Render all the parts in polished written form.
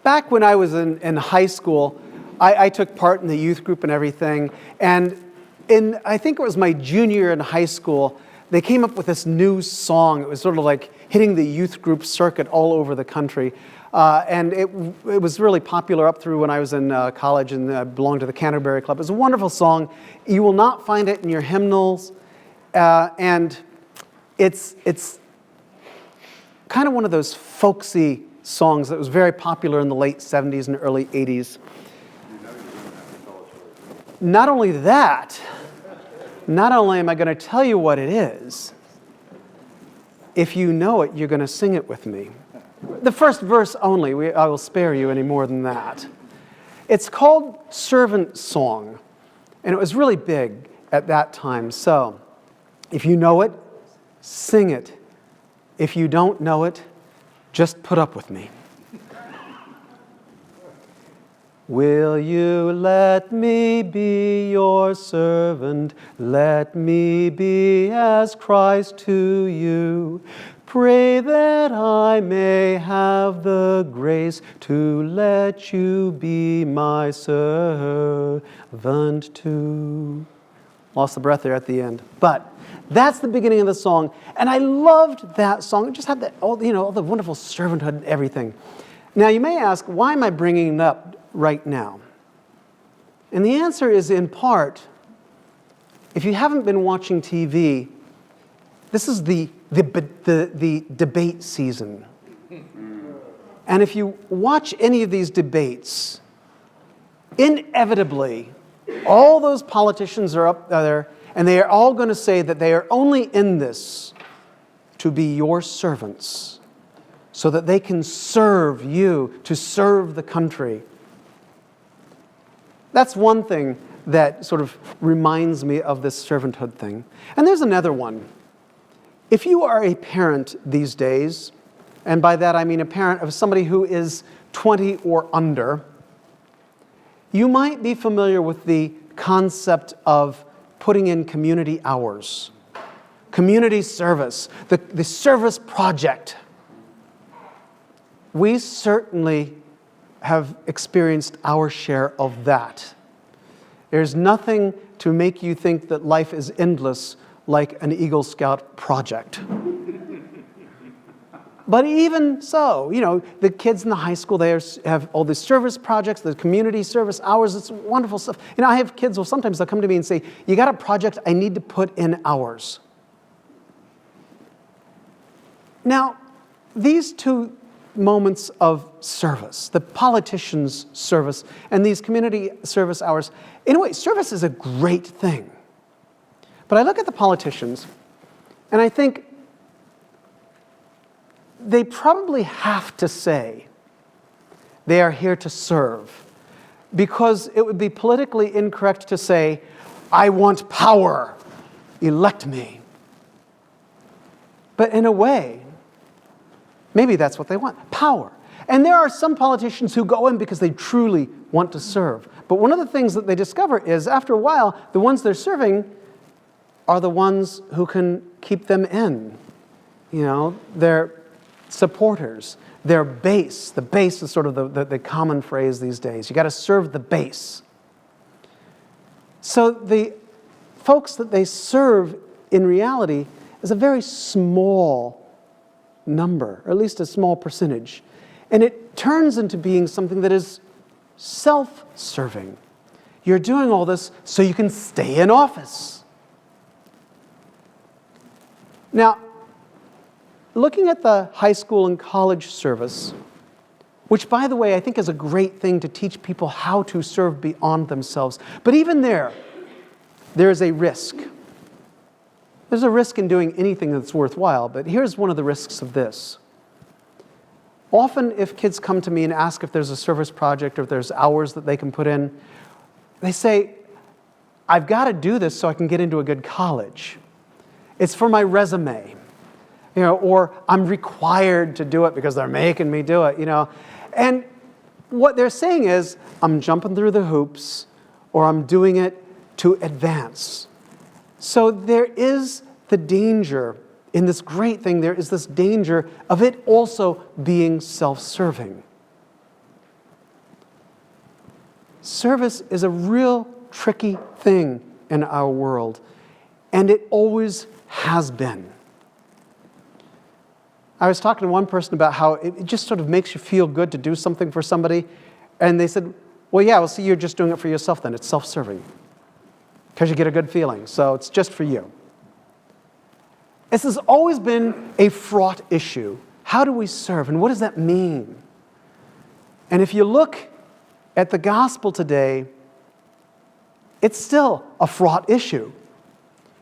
back when I was in high school, I took part in the youth group and everything. And I think it was my junior year in high school, they came up with this new song. It was sort of like hitting the youth group circuit all over the country. And it was really popular up through when I was in college and belonged to the Canterbury Club. It was a wonderful song. You will not find it in your hymnals. And it's kind of one of those folksy songs that was very popular in the late 70s and early 80s. Not only that, not only am I going to tell you what it is, if you know it, you're going to sing it with me. The first verse only, I will spare you any more than that. It's called Servant Song, and it was really big at that time. So, if you know it, sing it. If you don't know it, just put up with me. Will you let me be your servant? Let me be as Christ to you. Pray that I may have the grace to let you be my servant too. Lost the breath there at the end. But that's the beginning of the song. And I loved that song. It just had all the wonderful servanthood and everything. Now, you may ask, why am I bringing it up right now? And the answer is, in part, if you haven't been watching TV, this is the debate season. And if you watch any of these debates, inevitably, all those politicians are up there, and they are all going to say that they are only in this to be your servants, so that they can serve you, to serve the country. That's one thing that sort of reminds me of this servanthood thing. And there's another one. If you are a parent these days, and by that I mean a parent of somebody who is 20 or under, you might be familiar with the concept of putting in community hours, community service, the service project. We certainly have experienced our share of that. There's nothing to make you think that life is endless like an Eagle Scout project. But even so, the kids in the high school, they have all these service projects, the community service hours. It's wonderful stuff. I have kids, sometimes they'll come to me and say, you got a project, I need to put in hours. Now, these two moments of service, the politician's service and these community service hours, in a way, service is a great thing. But I look at the politicians, and I think they probably have to say they are here to serve, because it would be politically incorrect to say, I want power, elect me. But in a way, maybe that's what they want, power. And there are some politicians who go in because they truly want to serve. But one of the things that they discover is, after a while, the ones they're serving are the ones who can keep them in. Their supporters, their base. The base is sort of the common phrase these days. You got to serve the base. So the folks that they serve in reality is a very small number, or at least a small percentage. And it turns into being something that is self-serving. You're doing all this so you can stay in office. Now, looking at the high school and college service, which, by the way, I think is a great thing to teach people how to serve beyond themselves. But even there is a risk. There's a risk in doing anything that's worthwhile, but here's one of the risks of this. Often, if kids come to me and ask if there's a service project or if there's hours that they can put in, they say, I've got to do this so I can get into a good college. It's for my resume. Or I'm required to do it because they're making me do it, And what they're saying is, I'm jumping through the hoops, or I'm doing it to advance. So there is the danger, in this great thing, there is this danger of it also being self-serving. service is a real tricky thing in our world, and it always has been. I was talking to one person about how it just sort of makes you feel good to do something for somebody, and they said, well, yeah, well, see, you're just doing it for yourself then. It's self-serving because you get a good feeling, so it's just for you. This has always been a fraught issue. How do we serve, and what does that mean? And if you look at the gospel today, it's still a fraught issue.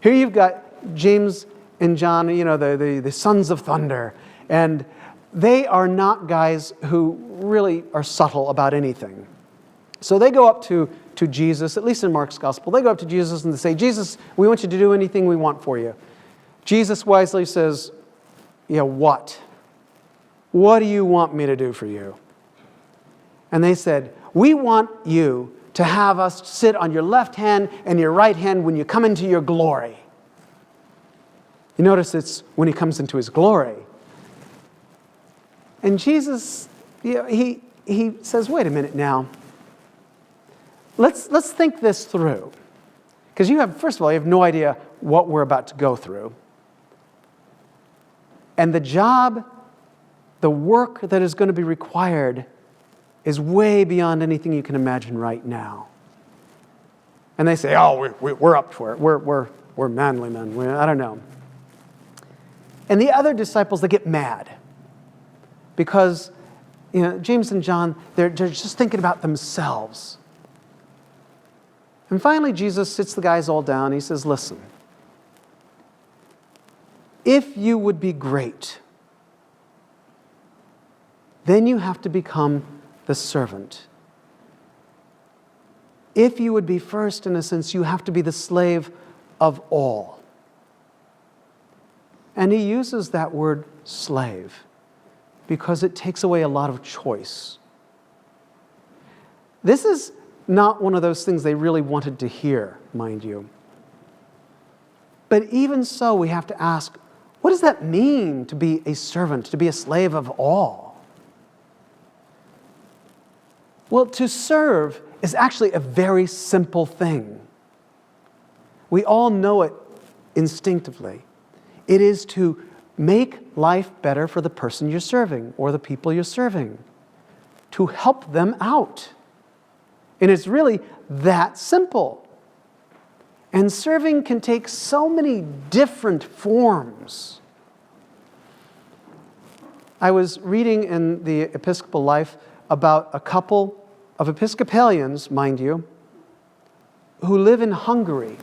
Here you've got James and John, the sons of thunder, and they are not guys who really are subtle about anything. So they go up to Jesus, at least in Mark's gospel, they go up to Jesus and they say, Jesus, we want you to do anything we want for you. Jesus wisely says, yeah, what? What do you want me to do for you? And they said, we want you to have us sit on your left hand and your right hand when you come into your glory. You notice it's when he comes into his glory. And Jesus, he says, wait a minute now. Let's think this through. Because first of all, you have no idea what we're about to go through. And the work that is going to be required is way beyond anything you can imagine right now. And they say, oh, we're up for it. We're manly men. I don't know. And the other disciples, they get mad. Because James and John, they're just thinking about themselves. And finally, Jesus sits the guys all down. He says, listen, if you would be great, then you have to become the servant. If you would be first, in a sense, you have to be the slave of all. And he uses that word slave because it takes away a lot of choice. This is not one of those things they really wanted to hear, mind you. But even so, we have to ask, what does that mean to be a servant, to be a slave of all? Well, to serve is actually a very simple thing. We all know it instinctively. It is to make life better for the person you're serving or the people you're serving, to help them out. And it's really that simple. And serving can take so many different forms. I was reading in the Episcopal Life about a couple of Episcopalians, mind you, who live in Hungary.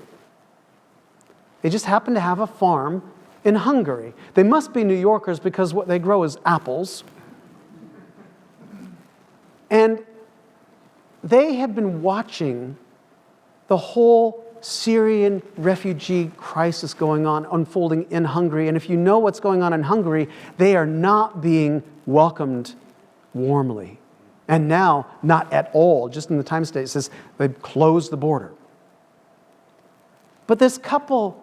They just happen to have a farm in Hungary. They must be New Yorkers because what they grow is apples. And they have been watching the whole Syrian refugee crisis going on, unfolding in Hungary. And if you know what's going on in Hungary, they are not being welcomed warmly. And now, not at all. Just in the Times today, it says they've closed the border. But this couple,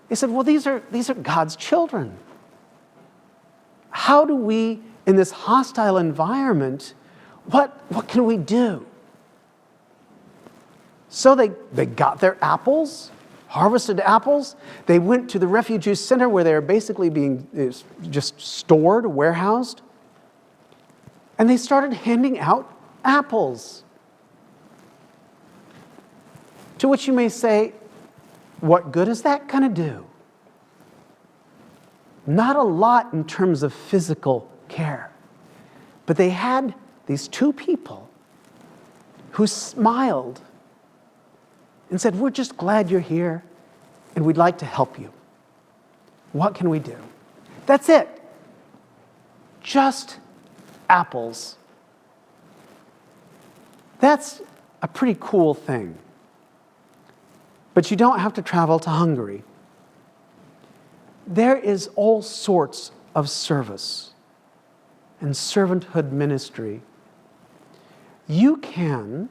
they said, well, these are God's children. How do we, in this hostile environment, what can we do? So they got their apples, harvested apples. They went to the refugee center where they were basically being just stored, warehoused. And they started handing out apples. To which you may say, what good is that going to do? Not a lot in terms of physical care. But they had these two people who smiled and said, we're just glad you're here and we'd like to help you. What can we do? That's it. Just apples. That's a pretty cool thing. But you don't have to travel to Hungary. There is all sorts of service and servanthood ministry. You can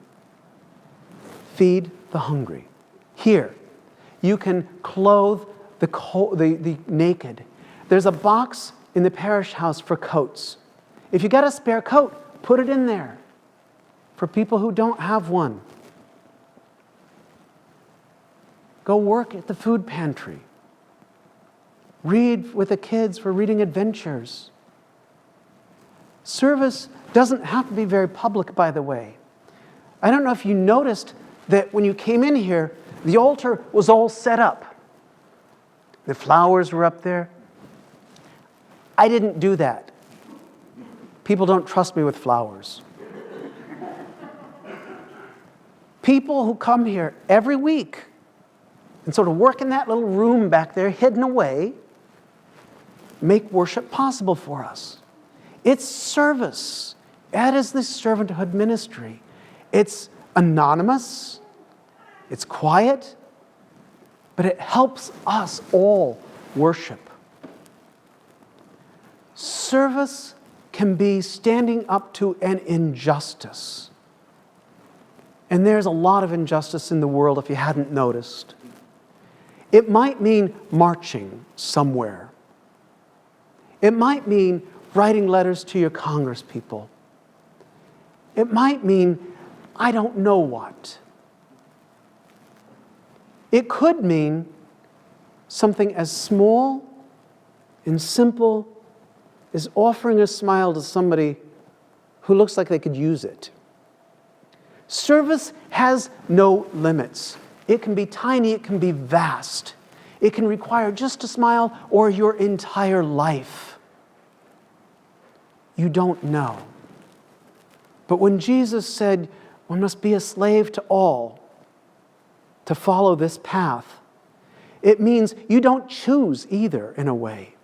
feed the hungry. Here, you can clothe the naked. There's a box in the parish house for coats. If you got a spare coat, put it in there. for people who don't have one. Go work at the food pantry. Read with the kids for reading adventures. Service doesn't have to be very public, by the way. I don't know if you noticed that when you came in here, the altar was all set up. The flowers were up there. I didn't do that. People don't trust me with flowers. People who come here every week and sort of work in that little room back there, hidden away, make worship possible for us. It's service. That is the servanthood ministry. It's anonymous. It's quiet. But it helps us all worship. Service can be standing up to an injustice. And there's a lot of injustice in the world if you hadn't noticed. It might mean marching somewhere. It might mean writing letters to your congresspeople. It might mean I don't know what. It could mean something as small and simple as offering a smile to somebody who looks like they could use it. Service has no limits. It can be tiny, it can be vast. It can require just a smile or your entire life. You don't know. But when Jesus said, one must be a slave to all to follow this path, it means you don't choose either, in a way.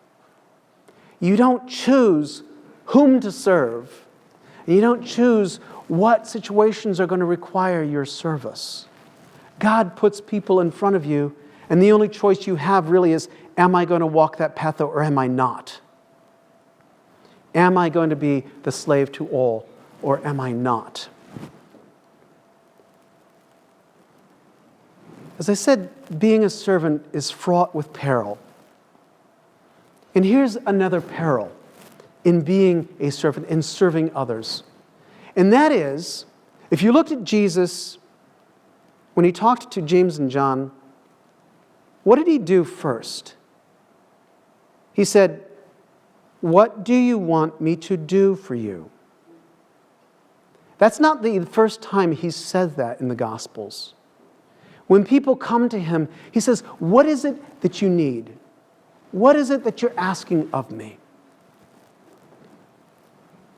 You don't choose whom to serve. You don't choose what situations are going to require your service. God puts people in front of you, and the only choice you have really is, am I going to walk that path or am I not? Am I going to be the slave to all or am I not? As I said, being a servant is fraught with peril. And here's another peril in being a servant, in serving others. And that is, if you looked at Jesus, when he talked to James and John, what did he do first? He said, "What do you want me to do for you?" That's not the first time he said that in the Gospels. When people come to him, he says, what is it that you need? What is it that you're asking of me?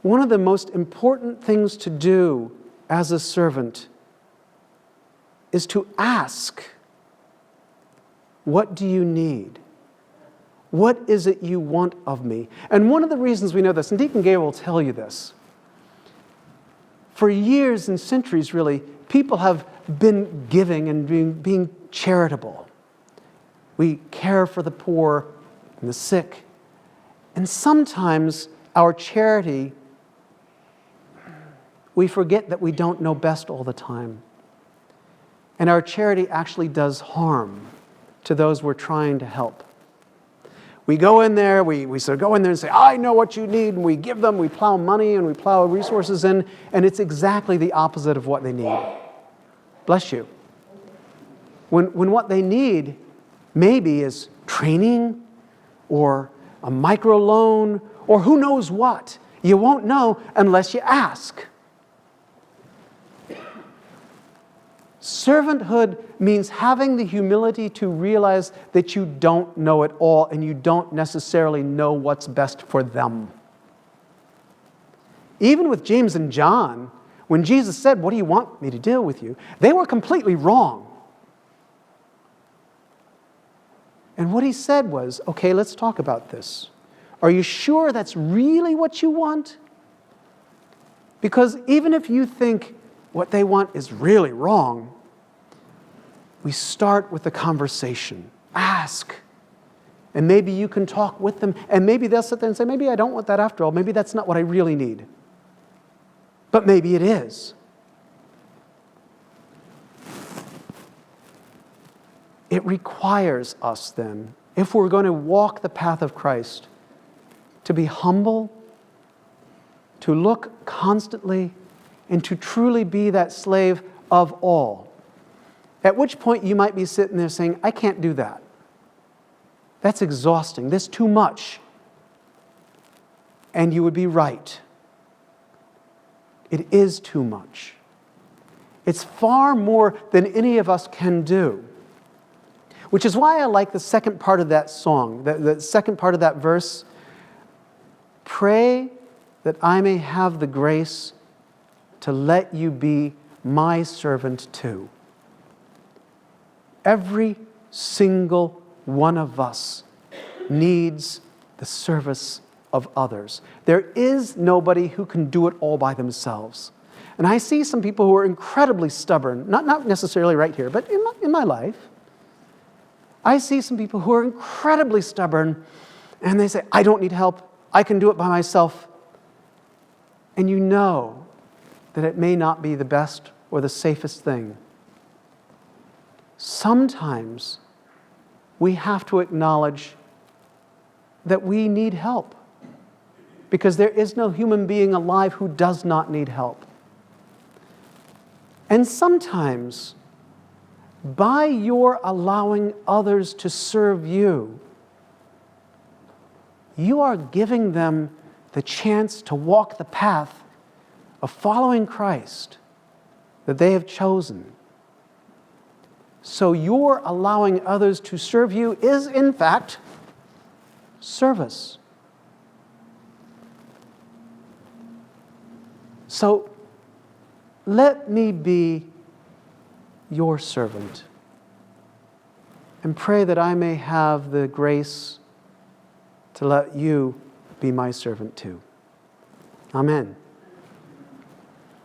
One of the most important things to do as a servant is to ask, what do you need? What is it you want of me? And one of the reasons we know this, and Deacon Gabriel will tell you this, for years and centuries really, people have been giving and being charitable. We care for the poor and the sick. And sometimes our charity, we forget that we don't know best all the time. And our charity actually does harm to those we're trying to help. We go in there, we sort of go in there and say, I know what you need, and we give them, we plow money and we plow resources in, and it's exactly the opposite of what they need. Bless you. When what they need maybe is training or a microloan or who knows what. You won't know unless you ask. Servanthood means having the humility to realize that you don't know it all and you don't necessarily know what's best for them. Even with James and John, when Jesus said, what do you want me to do with you? They were completely wrong. And what he said was, okay, let's talk about this. Are you sure that's really what you want? Because even if you think what they want is really wrong, we start with a conversation. Ask. And maybe you can talk with them, and maybe they'll sit there and say, maybe I don't want that after all. Maybe that's not what I really need. But maybe it is. It requires us then, if we're going to walk the path of Christ, to be humble, to look constantly and to truly be that slave of all. At which point you might be sitting there saying, I can't do that. That's exhausting. That's too much. And you would be right. It is too much. It's far more than any of us can do. Which is why I like the second part of that song, the second part of that verse. Pray that I may have the grace to let you be my servant too. Every single one of us needs the service of others. There is nobody who can do it all by themselves. And I see some people who are incredibly stubborn, not necessarily right here, but in my life. I see some people who are incredibly stubborn, and they say, I don't need help. I can do it by myself. And you know that it may not be the best or the safest thing. Sometimes we have to acknowledge that we need help, because there is no human being alive who does not need help. And sometimes, by your allowing others to serve you, you are giving them the chance to walk the path of following Christ that they have chosen. So your allowing others to serve you is, in fact, service. So let me be your servant, and pray that I may have the grace to let you be my servant too. Amen.